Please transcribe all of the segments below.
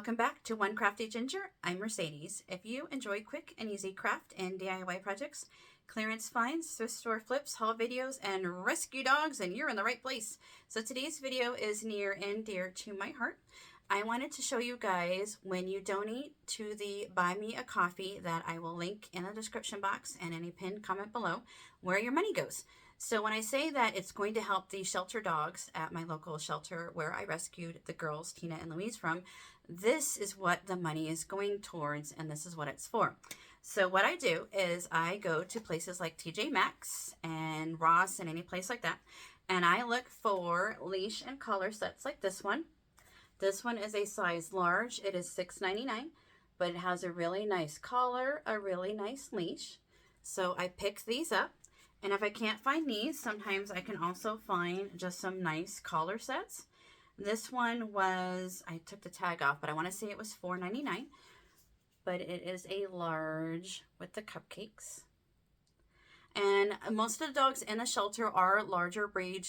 Welcome back to One Crafty Ginger. I'm Mercedes. If you enjoy quick and easy craft and DIY projects, clearance finds, thrift store flips, haul videos, and rescue dogs, and you're in the right place. So today's video is near and dear to my heart. I wanted to show you guys when you donate to the Buy Me a Coffee that I will link in the description box and any pinned comment below where your money goes. So when I say that it's going to help the shelter dogs at my local shelter where I rescued the girls, Tina and Louise, from, this is what the money is going towards, and this is what it's for. So what I do is I go to places like TJ Maxx and Ross and any place like that, and I look for leash and collar sets like this one. This one is a size large. It is $6.99, but it has a really nice collar, a really nice leash. So I pick these up. And if I can't find these, sometimes I can also find just some nice collar sets. This one was, I took the tag off, but I want to say it was $4.99. But it is a large with the cupcakes. And most of the dogs in the shelter are larger breed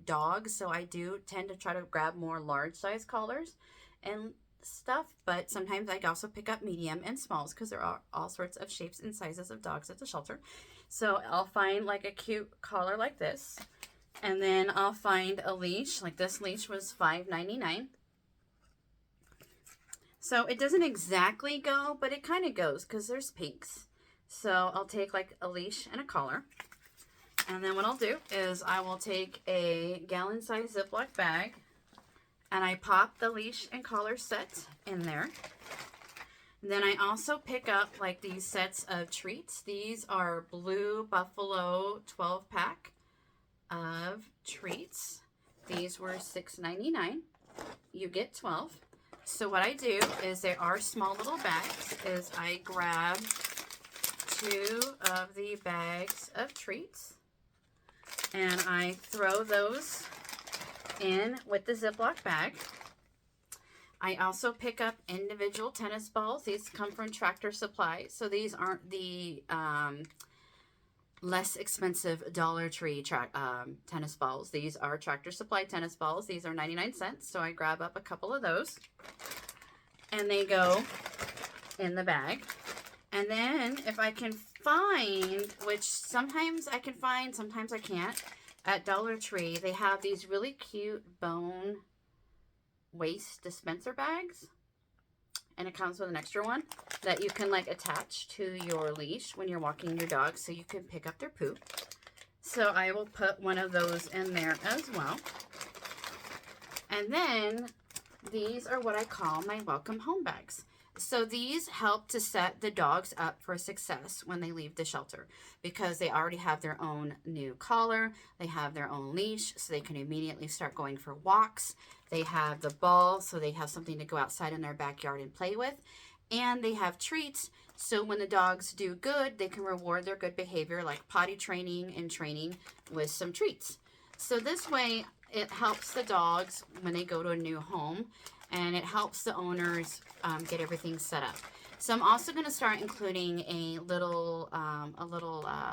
dogs. So I do tend to try to grab more large size collars and stuff, but sometimes I also pick up medium and smalls because there are all sorts of shapes and sizes of dogs at the shelter. So I'll find like a cute collar like this, and then I'll find a leash. Like this leash was $5.99. So it doesn't exactly go, but it kind of goes because there's pinks. So I'll take like a leash and a collar, and then what I'll do is I will take a gallon size Ziploc bag, and I pop the leash and collar set in there. Then I also pick up like these sets of treats. These are Blue Buffalo 12-pack of treats. These were $6.99. You get 12. So what I do is there are small little bags. Is I grab 2 of the bags of treats and I throw those in with the Ziploc bag. I also pick up individual tennis balls. These come from Tractor Supply, so these aren't the less expensive Dollar Tree tennis balls. These are Tractor Supply tennis balls. These are 99 cents, so I grab up a couple of those, and they go in the bag. And then if I can find, which sometimes I can find, sometimes I can't, at Dollar Tree, they have these really cute bone waste dispenser bags. And it comes with an extra one that you can like attach to your leash when you're walking your dog so you can pick up their poop. So I will put one of those in there as well. And then these are what I call my welcome home bags. So these help to set the dogs up for success when they leave the shelter because they already have their own new collar, they have their own leash, so they can immediately start going for walks. They have the ball, so they have something to go outside in their backyard and play with. And they have treats, so when the dogs do good, they can reward their good behavior like potty training and training with some treats. So this way, it helps the dogs when they go to a new home, and it helps the owners get everything set up. So I'm also going to start including a little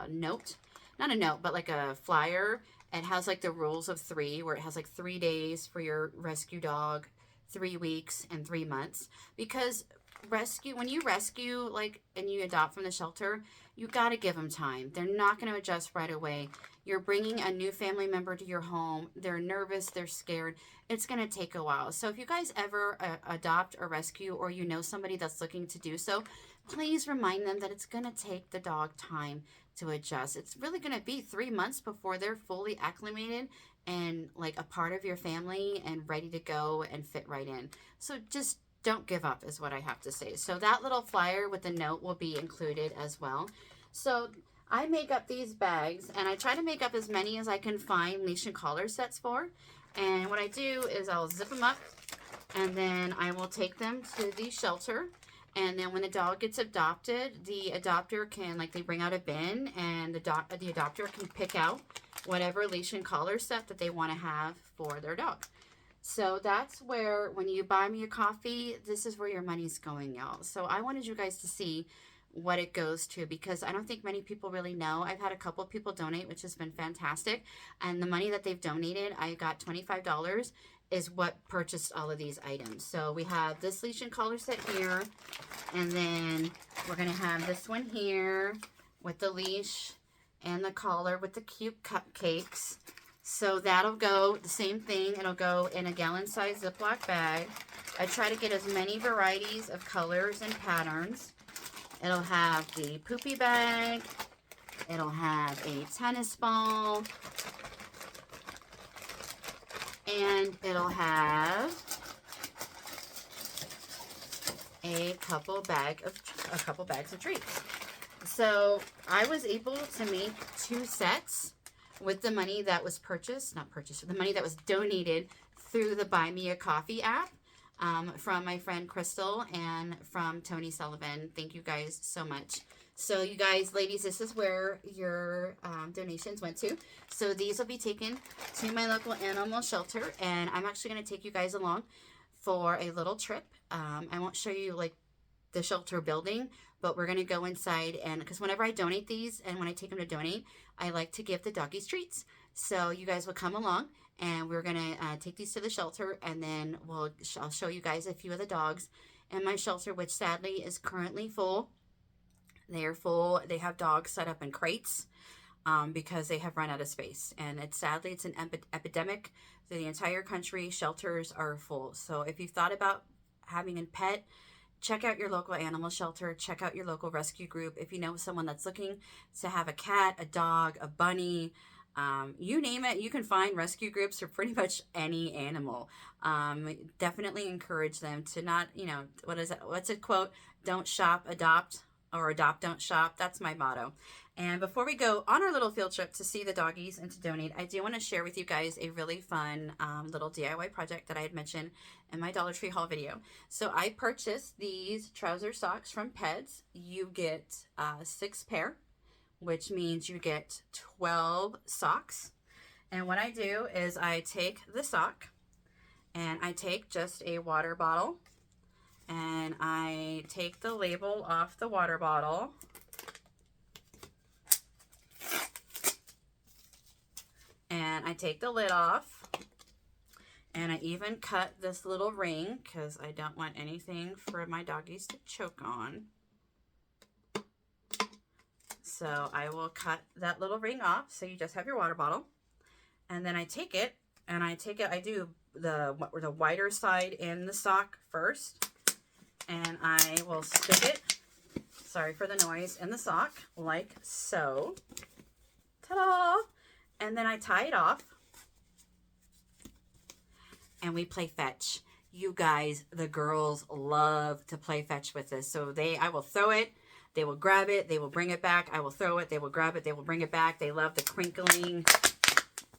note, not a note, but like a flyer. It has like the rules of 3, where it has like 3 days for your rescue dog, 3 weeks, and 3 months. Because when you rescue like and you adopt from the shelter, you got to give them time. They're not going to adjust right away. You're bringing a new family member to your home. They're nervous, they're scared. It's going to take a while. So if you guys ever adopt or rescue, or you know somebody that's looking to do so, please remind them that it's going to take the dog time to adjust. It's really going to be 3 months before they're fully acclimated and like a part of your family and ready to go and fit right in. So just don't give up is what I have to say. So that little flyer with the note will be included as well. So I make up these bags, and I try to make up as many as I can find leash and collar sets for. And what I do is I'll zip them up, and then I will take them to the shelter. And then when the dog gets adopted, the adopter can, like, they bring out a bin, and the adopter can pick out whatever leash and collar set that they want to have for their dog. So that's where, when you buy me a coffee, this is where your money's going, y'all. So I wanted you guys to see what it goes to, because I don't think many people really know. I've had a couple of people donate, which has been fantastic. And the money that they've donated, I got $25, is what purchased all of these items. So we have this leash and collar set here. And then we're going to have this one here with the leash and the collar with the cute cupcakes. So that'll go, the same thing, it'll go in a gallon-sized Ziploc bag. I try to get as many varieties of colors and patterns. It'll have the poopy bag. It'll have a tennis ball. And it'll have a couple bags of treats. So I was able to make 2 sets with the money that was the money that was donated through the Buy Me a Coffee app, from my friend Crystal and from Tony Sullivan. Thank you guys so much. So you guys, ladies, this is where your donations went to. So these will be taken to my local animal shelter, and I'm actually going to take you guys along for a little trip. I won't show you like the shelter building, but we're going to go inside, and because whenever I donate these and when I take them to donate, I like to give the doggies treats. So you guys will come along, and we're going to take these to the shelter, and then I'll show you guys a few of the dogs in my shelter, which sadly is currently full. They are full. They have dogs set up in crates because they have run out of space. And sadly, it's an epidemic through the entire country. Shelters are full. So if you've thought about having a pet, check out your local animal shelter. Check out your local rescue group. If you know someone that's looking to have a cat, a dog, a bunny, you name it, you can find rescue groups for pretty much any animal. Definitely encourage them to not, what's it quote? Don't shop, adopt, or adopt, don't shop. That's my motto. And before we go on our little field trip to see the doggies and to donate, I do want to share with you guys a really fun little DIY project that I had mentioned in my Dollar Tree haul video. So I purchased these trouser socks from Peds. You get 6 pair, which means you get 12 socks. And what I do is I take the sock and I take just a water bottle, and I take the label off the water bottle, and I take the lid off, and I even cut this little ring because I don't want anything for my doggies to choke on. So I will cut that little ring off, so you just have your water bottle. And then I take it, I do the wider side in the sock first, and I will stick it, sorry for the noise, in the sock like so. Ta-da! And then I tie it off, and we play fetch. You guys, the girls love to play fetch with this. So I will throw it, they will grab it, they will bring it back. I will throw it, they will grab it, they will bring it back. They love the crinkling,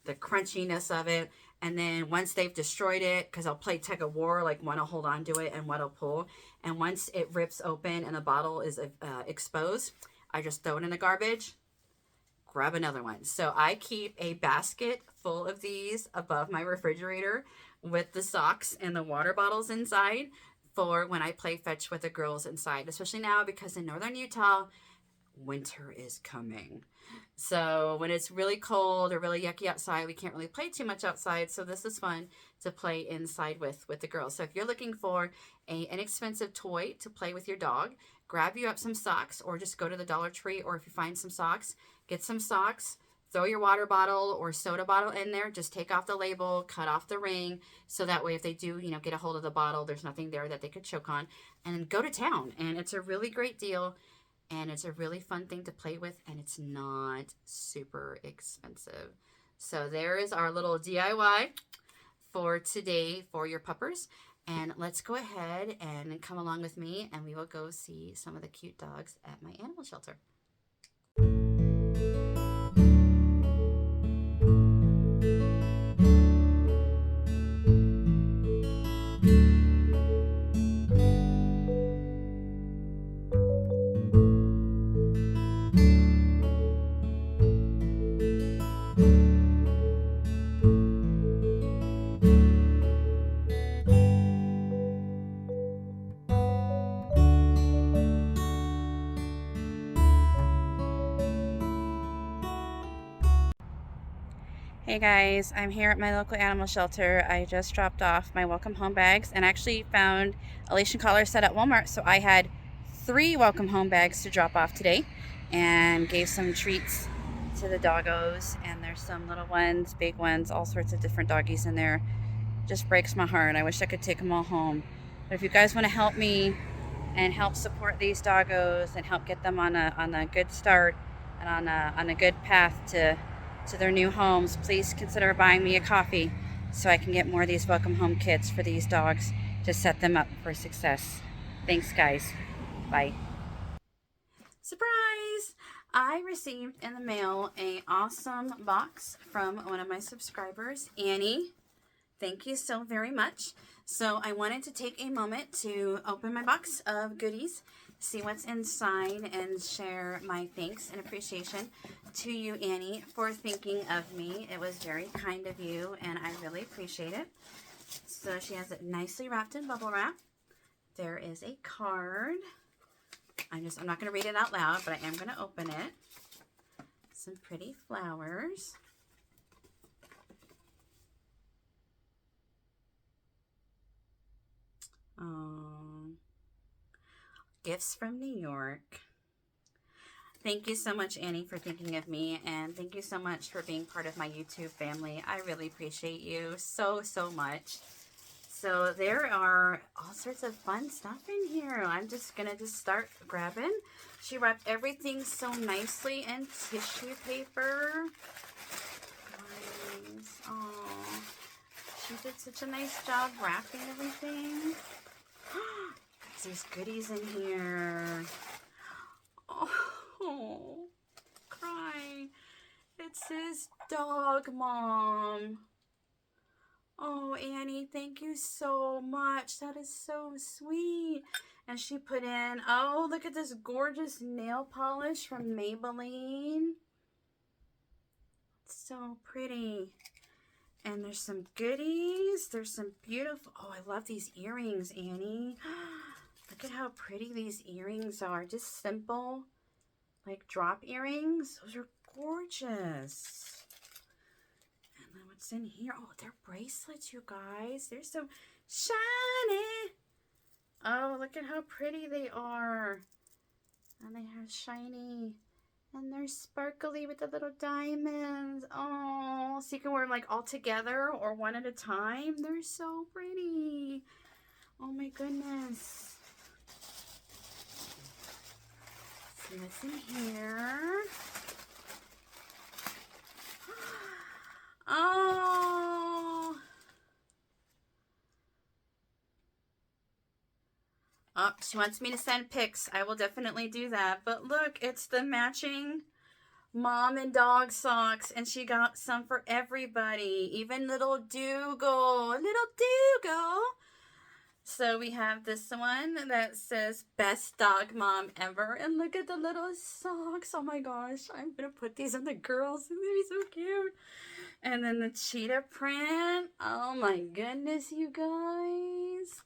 the crunchiness of it. And then once they've destroyed it, because I'll play tug of war, like one will hold on to it and one will pull. And once it rips open and the bottle is exposed, I just throw it in the garbage, grab another one. So I keep a basket full of these above my refrigerator with the socks and the water bottles inside for when I play fetch with the girls inside, especially now because in northern Utah, winter is coming. So when it's really cold or really yucky outside, we can't really play too much outside. So this is fun to play inside with the girls. So if you're looking for an inexpensive toy to play with your dog, grab you up some socks, or just go to the Dollar Tree, or if you find some socks, get some socks, throw your water bottle or soda bottle in there, just take off the label, cut off the ring, so that way if they do, get a hold of the bottle, there's nothing there that they could choke on, and then go to town. And it's a really great deal. And it's a really fun thing to play with, and it's not super expensive. So there is our little DIY for today for your puppers. And let's go ahead and come along with me, and we will go see some of the cute dogs at my animal shelter. Hey guys, I'm here at my local animal shelter. I just dropped off my welcome home bags and actually found a leash collar set at Walmart. So I had 3 welcome home bags to drop off today and gave some treats to the doggos. And there's some little ones, big ones, all sorts of different doggies in there. Just breaks my heart. I wish I could take them all home. But if you guys want to help me and help support these doggos and help get them on a good start and on a good path to their new homes, please consider buying me a coffee so I can get more of these welcome home kits for these dogs to set them up for success. Thanks guys. Bye. Surprise! I received in the mail an awesome box from one of my subscribers, Annie. Thank you so very much. So I wanted to take a moment to open my box of goodies, see what's inside, and share my thanks and appreciation to you, Annie, for thinking of me. It was very kind of you, and I really appreciate it. So she has it nicely wrapped in bubble wrap. There is a card. I'm not going to read it out loud, but I am going to open it. Some pretty flowers. Gifts from New York. Thank you so much, Annie, for thinking of me, and thank you so much for being part of my YouTube family. I really appreciate you so much. So there are all sorts of fun stuff in here. I'm just gonna start grabbing. She wrapped everything so nicely in tissue paper. Nice. Oh, she did such a nice job wrapping everything. There's goodies in here. Oh, cry. It says Dog Mom. Oh, Annie, thank you so much. That is so sweet. And she put in, oh, look at this gorgeous nail polish from Maybelline. It's so pretty. And there's some goodies. There's some beautiful, oh, I love these earrings, Annie. Look at how pretty these earrings are. Just simple, like drop earrings. Those are gorgeous. And then what's in here? Oh, they're bracelets, you guys. They're so shiny. Oh, look at how pretty they are. And they are shiny. And they're sparkly with the little diamonds. Oh, so you can wear them like all together or one at a time. They're so pretty. Oh my goodness. See what's in here. Oh. Oh, she wants me to send pics. I will definitely do that. But look, it's the matching mom and dog socks. And she got some for everybody. Even little Dougal. Little Dougal. So we have this one that says best dog mom ever. And look at the little socks. Oh my gosh. I'm going to put these on the girls. They're going to be so cute. And then the cheetah print. Oh my goodness, you guys.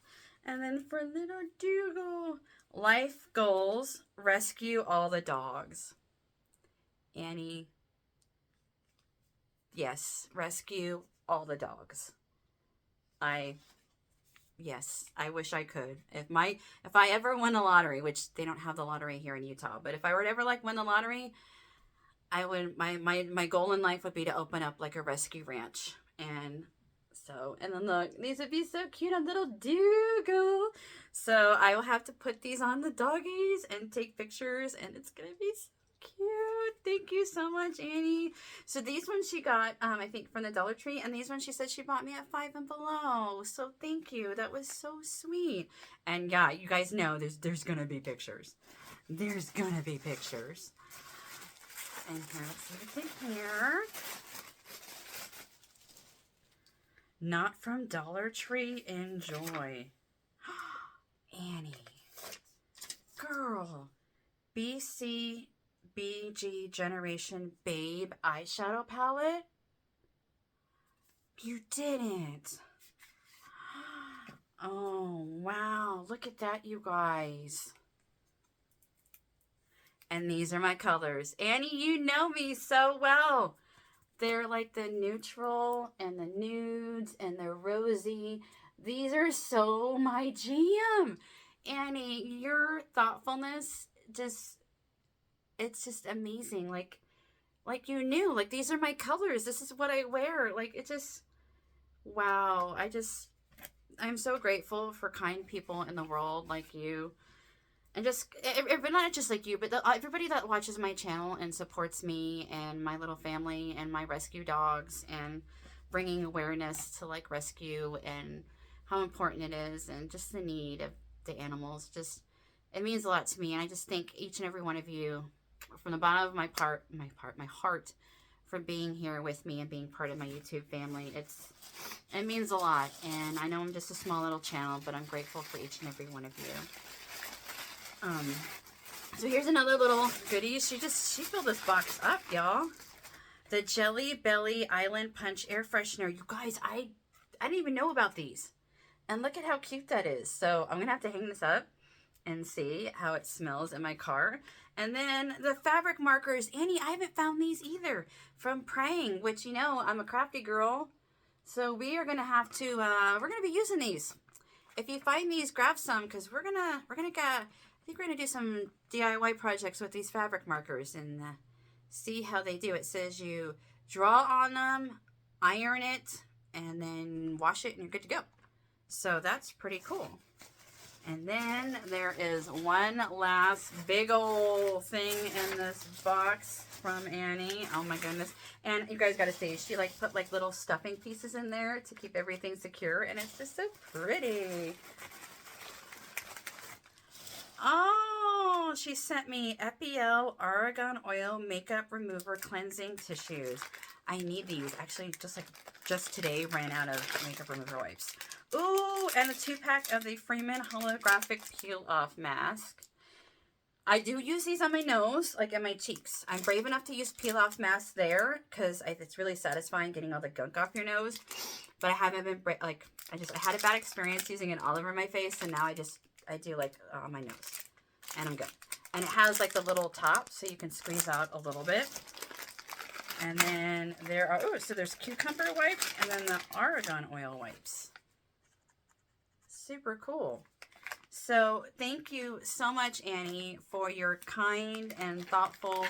And then for little Dougal, life goals, rescue all the dogs. Annie, yes, rescue all the dogs. Yes, I wish I could. If I ever win the lottery, which they don't have the lottery here in Utah, but if I were to ever like win the lottery, I would, my goal in life would be to open up like a rescue ranch. And then look, these would be so cute on little Dougal. So I will have to put these on the doggies and take pictures, and it's going to be so cute. Thank you so much, Annie. So these ones she got, I think from the Dollar Tree, and these ones she said she bought me at Five and Below. So thank you. That was so sweet. And yeah, you guys know there's going to be pictures. There's going to be pictures. And here, let's see what's in here. Not from Dollar Tree. Enjoy. Annie. Girl. BCBG Generation Babe eyeshadow palette. You didn't. Oh, wow. Look at that, you guys. And these are my colors. Annie, you know me so well. They're like the neutral and the nudes and the rosy. These are so my jam. Annie, your thoughtfulness just, it's just amazing. Like you knew, like these are my colors. This is what I wear. Like it just, wow. I'm so grateful for kind people in the world like you. And just, not just like you, but everybody that watches my channel and supports me and my little family and my rescue dogs and bringing awareness to like rescue and how important it is and just the need of the animals. Just, it means a lot to me. And I just thank each and every one of you from the bottom of my heart for being here with me and being part of my YouTube family. It means a lot. And I know I'm just a small little channel, but I'm grateful for each and every one of you. So here's another little goodie. She filled this box up, y'all. The Jelly Belly Island Punch Air Freshener. You guys, I didn't even know about these. And look at how cute that is. So I'm going to have to hang this up and see how it smells in my car. And then the fabric markers. Annie, I haven't found these either. From Praying, which, you know, I'm a crafty girl. So we are going to have to, we're going to be using these. If you find these, grab some, because I think we're going to do some DIY projects with these fabric markers and see how they do. It says you draw on them, iron it, and then wash it, and you're good to go. So that's pretty cool. And then there is one last big old thing in this box from Annie. Oh my goodness. And you guys got to see, she like put like little stuffing pieces in there to keep everything secure. And it's just so pretty. Oh, she sent me EpiL Argan Oil Makeup Remover Cleansing Tissues. I need these. Actually, just today ran out of makeup remover wipes. Ooh, and a 2-pack of the Freeman Holographic Peel Off Mask. I do use these on my nose, like in my cheeks. I'm brave enough to use peel off masks there because it's really satisfying getting all the gunk off your nose. But I haven't been, I had a bad experience using it all over my face, and now I do like on my nose. And I'm good. And it has like the little top so you can squeeze out a little bit. And then there are, so there's cucumber wipes and then the argan oil wipes. Super cool. So thank you so much, Annie, for your kind and thoughtful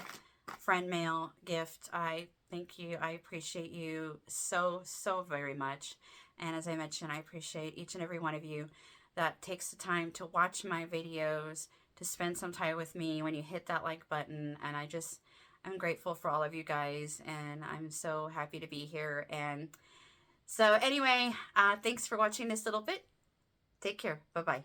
friend mail gift. I thank you. I appreciate you so, so very much. And as I mentioned, I appreciate each and every one of you that takes the time to watch my videos, to spend some time with me when you hit that like button. And I'm grateful for all of you guys, and I'm so happy to be here. And so anyway, thanks for watching this little bit. Take care. Bye-bye.